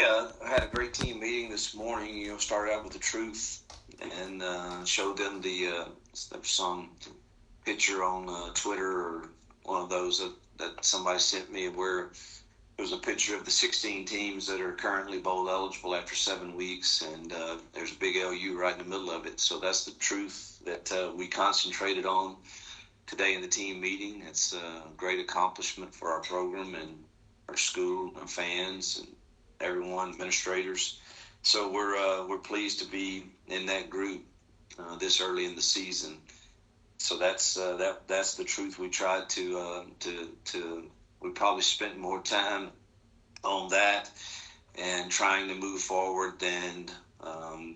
I had a great team meeting this morning. Started out with the truth and showed them some picture on Twitter or one of those that somebody sent me where there was a picture of the 16 teams that are currently bowl eligible after 7 weeks, and there's a big LU right in the middle of it. So that's the truth that we concentrated on today in the team meeting. It's a great accomplishment for our program and our school, our fans, and everyone, administrators. So we're pleased to be in that group this early in the season. So that's the truth. We tried to we probably spent more time on that and trying to move forward than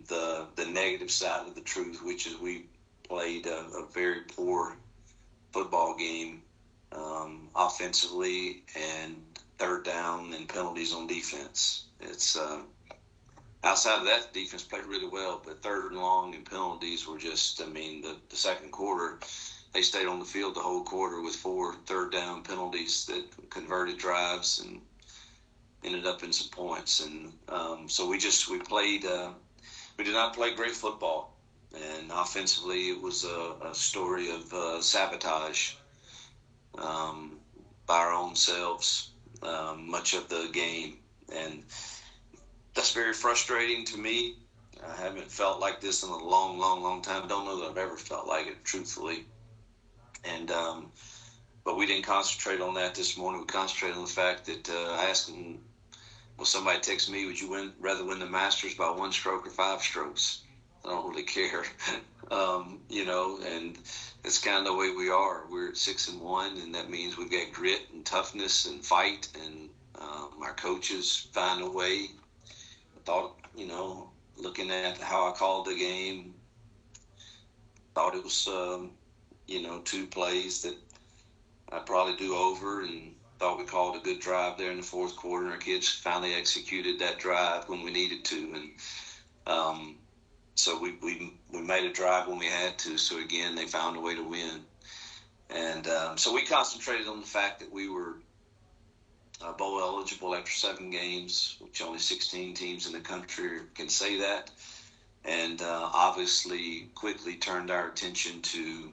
the negative side of the truth, which is we played a very poor football game offensively and third down and penalties on defense. It's outside of that, the defense played really well, but third and long and penalties were just, the second quarter, they stayed on the field the whole quarter with 4 third down penalties that converted drives and ended up in some points. And so we played, we did not play great football. And offensively, it was a story of sabotage by our own selves much of the game. And that's very frustrating to me. I haven't felt like this in a long, long, long time. I don't know that I've ever felt like it, truthfully. And but we didn't concentrate on that this morning. We concentrated on the fact that I asked them, well, somebody text me, would you rather win the Masters by 1 stroke or 5 strokes? I don't really care. And it's kind of the way we are. We're at 6-1, and that means we've got grit and toughness and fight, and our coaches find a way. I thought, looking at how I called the game, thought it was, 2 plays that I'd probably do over, and thought we called a good drive there in the fourth quarter, and our kids finally executed that drive when we needed to. And so we made a drive when we had to. So, again, they found a way to win. And so we concentrated on the fact that we were bowl eligible after 7 games, which only 16 teams in the country can say that. And obviously quickly turned our attention to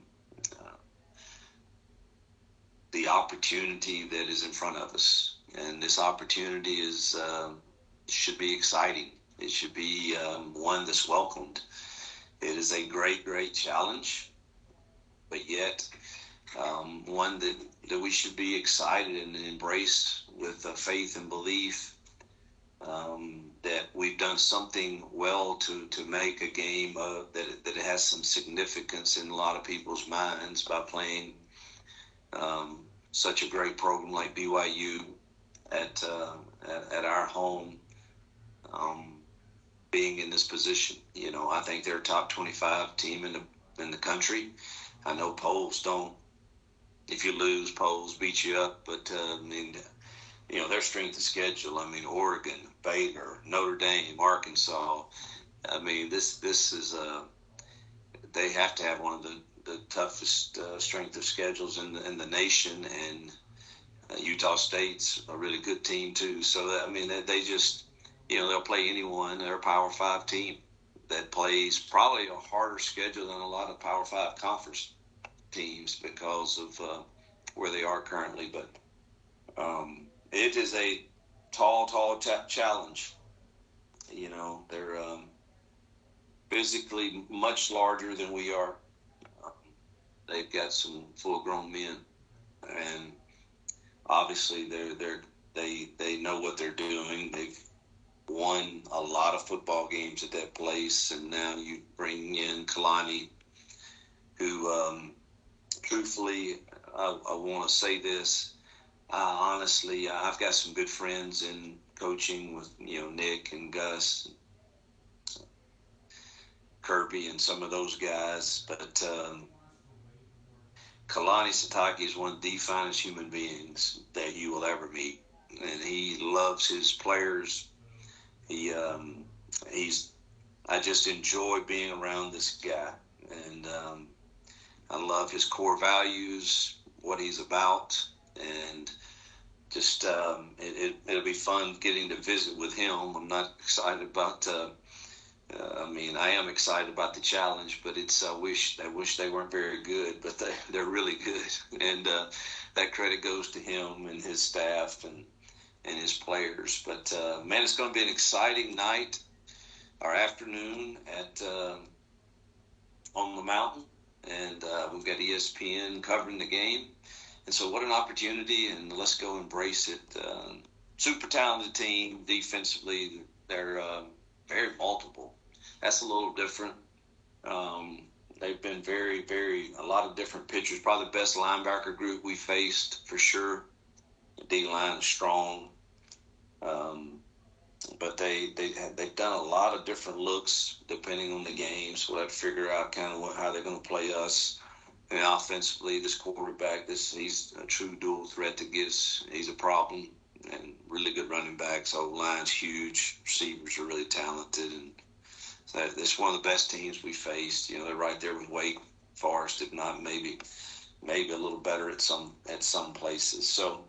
the opportunity that is in front of us. And this opportunity should be exciting. It should be one that's welcomed. It is a great, great challenge, but yet one that we should be excited and embrace with faith and belief that we've done something well to make a game that has some significance in a lot of people's minds by playing such a great program like BYU at our home. Being in this position, I think they're a top 25 team in the country. I know polls don't. If you lose, polls beat you up. But their strength of schedule. Oregon, Baylor, Notre Dame, Arkansas. This is they have to have one of the toughest strength of schedules in the nation, and Utah State's a really good team too. So they just. They'll play anyone. They're a Power 5 team that plays probably a harder schedule than a lot of Power 5 conference teams because of where they are currently. But it is a tall challenge. They're physically much larger than we are. They've got some full-grown men, and obviously they know what they're doing. They've won a lot of football games at that place, and now you bring in Kalani, who, truthfully, I want to say this. Honestly, I've got some good friends in coaching with, Nick and Gus, Kirby, and some of those guys, but Kalani Sitake is one of the finest human beings that you will ever meet, and he loves his players. I just enjoy being around this guy, and I love his core values, what he's about, and just it'll be fun getting to visit with him. I'm not excited about. I am excited about the challenge, but I wish they weren't very good, but they're really good, and that credit goes to him and his staff and his players. But man, it's going to be an exciting night or afternoon at on the mountain, and we've got ESPN covering the game. And so what an opportunity, and let's go embrace it. Super talented team defensively. They're very multiple. That's a little different. They've been a lot of different pitchers. Probably the best linebacker group we faced for sure. The D-line is strong. But they've done a lot of different looks depending on the game. So we'll have to figure out kind of how they're going to play us. And offensively, this quarterback, he's a true dual threat to get us. He's a problem, and really good running backs. O line's huge. Receivers are really talented, and so it's one of the best teams we faced. They're right there with Wake Forest, if not maybe a little better at some places. So,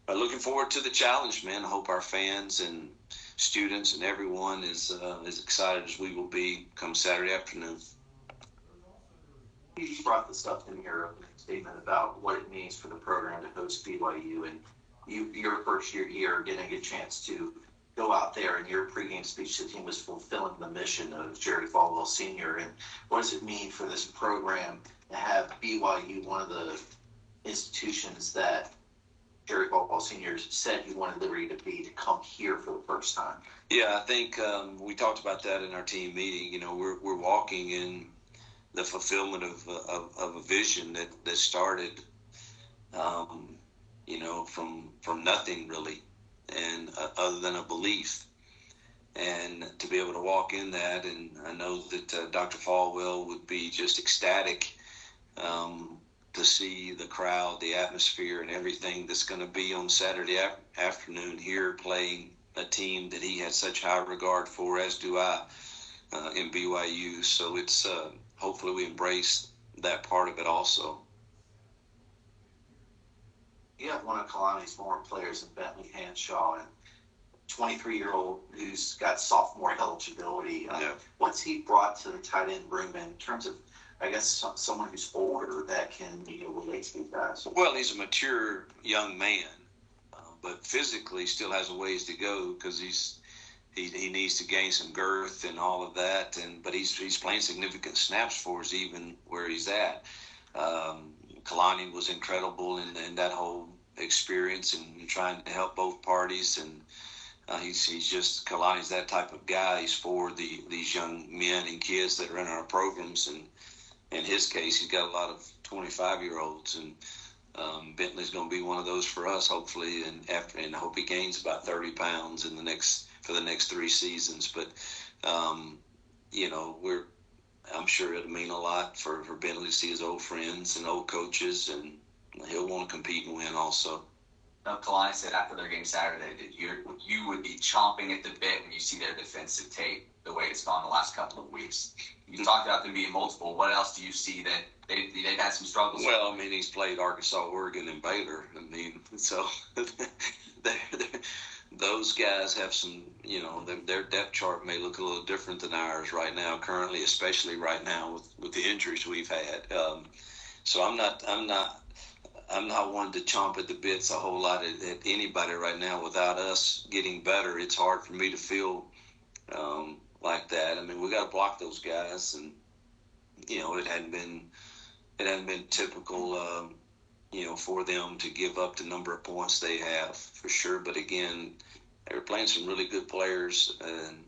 looking forward to the challenge, man. I hope our fans and students and everyone is as excited as we will be come Saturday afternoon. You brought this up in your statement about what it means for the program to host BYU, and your first year getting a chance to go out there, and your pregame speech to the team was fulfilling the mission of Jerry Falwell Sr. And what does it mean for this program to have BYU, one of the institutions that Jerry Falwell Sr. said he wanted Liberty to be, to come here for the first time? Yeah, I think we talked about that in our team meeting. We're walking in the fulfillment of a vision that started, from nothing really, and other than a belief, and to be able to walk in that, and I know that Dr. Falwell would be just ecstatic to see the crowd, the atmosphere, and everything that's going to be on Saturday afternoon here playing a team that he has such high regard for, as do I, in BYU. So it's hopefully we embrace that part of it also. You have one of Kalani's former players in Bentley Hanshaw, and 23-year-old who's got sophomore eligibility. What's he brought to the tight end room in terms of, I guess, someone who's older that can relate to these guys? Well, he's a mature young man, but physically still has a ways to go because he needs to gain some girth and all of that, but he's playing significant snaps for us even where he's at. Kalani was incredible in that whole experience and trying to help both parties, and Kalani's that type of guy. He's for these young men and kids that are in our programs, and in his case, he's got a lot of 25-year-olds, and Bentley's going to be one of those for us, hopefully, and I hope he gains about 30 pounds for the next 3 seasons. But I'm sure it'll mean a lot for Bentley to see his old friends and old coaches, and he'll want to compete and win also. Now, Kalani said after their game Saturday that you would be chomping at the bit when you see their defensive tape the way it's gone the last couple of weeks. You talked about them being multiple. What else do you see that they've had some struggles? Well, he's played Arkansas, Oregon, and Baylor. So those guys have some, their depth chart may look a little different than ours right now, currently, especially right now with the injuries we've had. So I'm not one to chomp at the bits a whole lot at anybody right now. Without us getting better, it's hard for me to feel like that. We got to block those guys, and it hadn't been typical, for them to give up the number of points they have for sure. But again, they were playing some really good players, and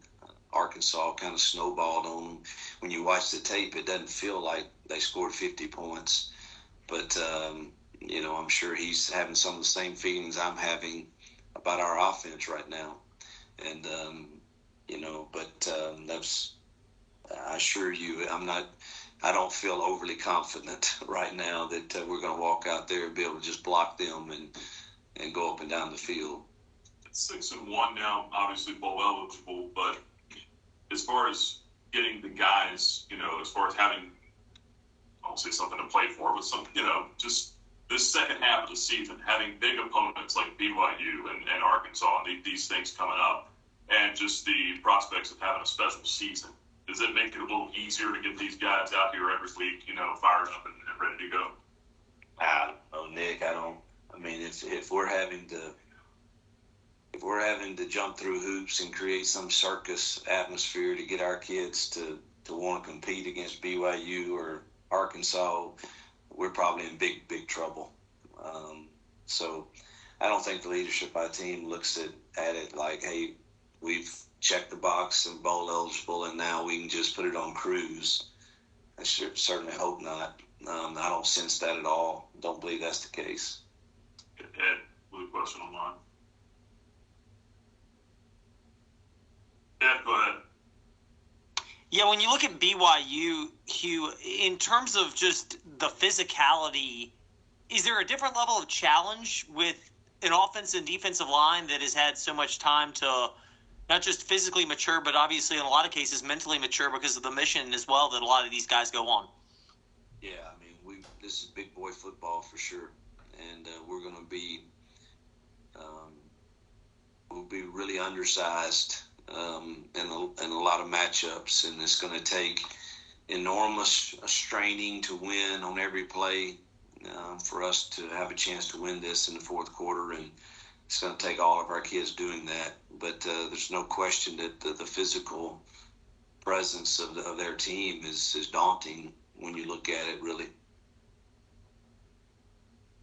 Arkansas kind of snowballed on them. When you watch the tape, it doesn't feel like they scored 50 points, but I'm sure he's having some of the same feelings I'm having about our offense right now. And, I assure you, I don't feel overly confident right now that we're going to walk out there and be able to just block them and go up and down the field. It's 6-1 now, obviously bowl eligible, but as far as getting the guys, as far as having, I won't say something to play for, but some, just this second half of the season, having big opponents like BYU and Arkansas, and these things coming up, and just the prospects of having a special season, does it make it a little easier to get these guys out here every week, fired up and ready to go? Oh, Nick, I don't. I mean, if we're having to jump through hoops and create some circus atmosphere to get our kids to want to compete against BYU or Arkansas, we're probably in big trouble. So I don't think the leadership of our team looks at it like, hey, we've checked the box and bowl eligible, and now we can just put it on cruise. I certainly hope not. I don't sense that at all. Don't believe that's the case. Ed, with a question online. Ed, go ahead. Yeah, when you look at BYU, Hugh, in terms of just the physicality, is there a different level of challenge with an offensive and defensive line that has had so much time to not just physically mature, but obviously in a lot of cases mentally mature because of the mission as well that a lot of these guys go on? Yeah, I mean, this is big boy football for sure, and we're going to be we'll be really undersized in a lot of matchups, and it's going to take enormous straining to win on every play for us to have a chance to win this in the fourth quarter, and it's going to take all of our kids doing that. But there's no question that the physical presence of their team is daunting when you look at it, really.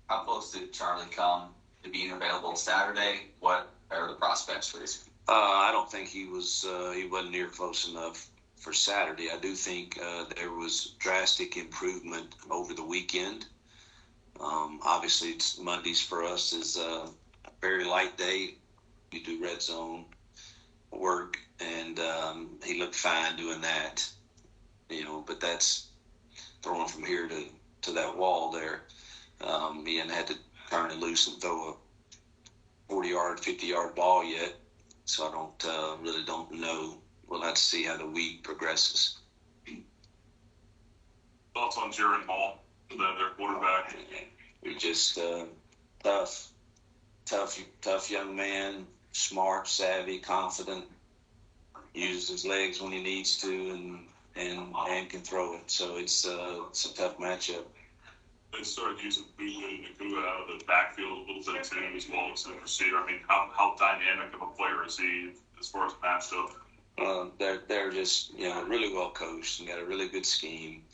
How close did Charlie come to being available Saturday? What are the prospects for this? I don't think he wasn't near close enough for Saturday. I do think there was drastic improvement over the weekend. Obviously, it's Mondays for us is a very light day. You do red zone work, and he looked fine doing that. But that's throwing from here to that wall there. He hadn't had to turn it loose and throw a 40-yard, 50-yard ball yet. So I really don't know. We'll have to see how the week progresses. Thoughts on Jaron Hall, their quarterback? He's just tough young man, smart, savvy, confident. Uses his legs when he needs to, and can throw it. So it's a tough matchup. They started using Bulu and Nakua out of the backfield a little bit too, as well as the receiver. I mean, how dynamic of a player is he as far as matchup? They're just really well coached and got a really good scheme,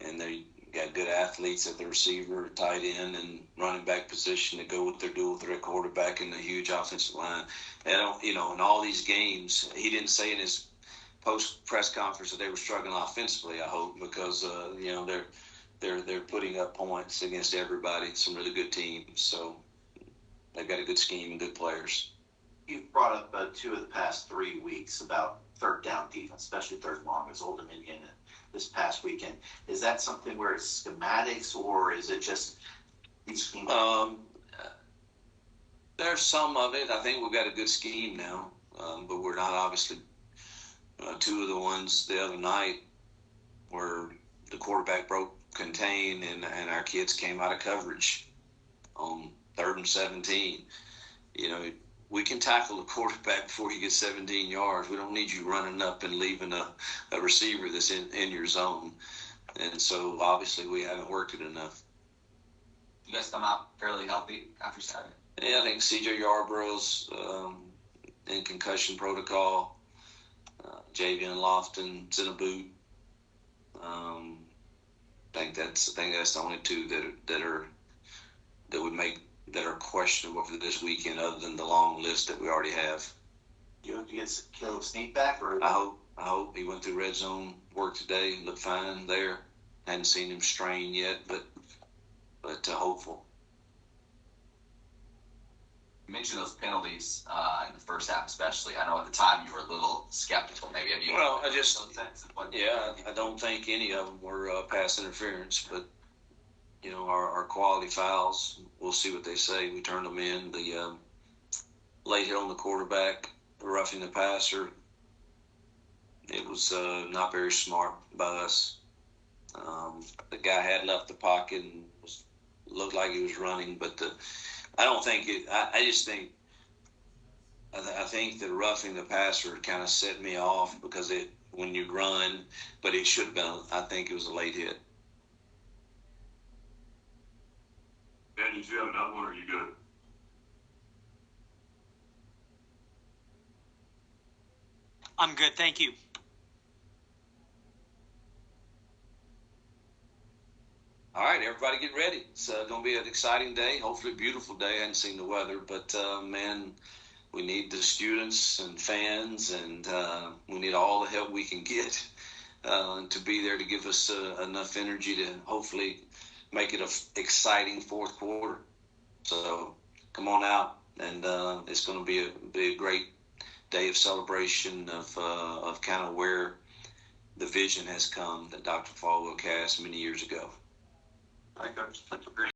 and they got good athletes at the receiver, tight end, and running back position to go with their dual threat quarterback and the huge offensive line. They don't, in all these games, he didn't say in his post press conference that they were struggling offensively. I hope because they're putting up points against everybody, some really good teams. So they've got a good scheme and good players. You've brought up 2 of the past 3 weeks about third down defense, especially third long, as Old Dominion this past weekend. Is that something where it's schematics, or is it just these schemes? There's some of it. I think we've got a good scheme now, but we're not obviously. 2 of the ones the other night where the quarterback broke contain and our kids came out of coverage on 3rd and 17. We can tackle the quarterback before he gets 17 yards. We don't need you running up and leaving a receiver that's in your zone. And so obviously we haven't worked it enough. You guys come out fairly healthy after Saturday? Yeah, I think C.J. Yarborough's in concussion protocol. Javian Lofton's in a boot. I think that's the only 2 that are questionable for this weekend, other than the long list that we already have. You hope to get Caleb Snead back, or I hope he went through red zone work today, looked fine there. Hadn't seen him strain yet, but hopeful. You mentioned those penalties in the first half, especially. I know at the time you were a little skeptical. Maybe have you? Well, I don't think any of them were pass interference, but our quality fouls. We'll see what they say. We turned them in. The late hit on the quarterback, roughing the passer. It was not very smart by us. The guy had left the pocket and was looked like he was running, but I don't think it. I just think. I think the roughing the passer kind of set me off because it when you run, but it should have been. I think it was a late hit. Ben, did you have another one, or are you good? I'm good, thank you. All right, everybody get ready. It's going to be an exciting day, hopefully a beautiful day. I hadn't seen the weather, but man, we need the students and fans, and we need all the help we can get to be there to give us enough energy to hopefully make it an exciting fourth quarter. So come on out, and it's going to be a great day of celebration of kind of where the vision has come that Dr. Falwell cast many years ago. I think that's a great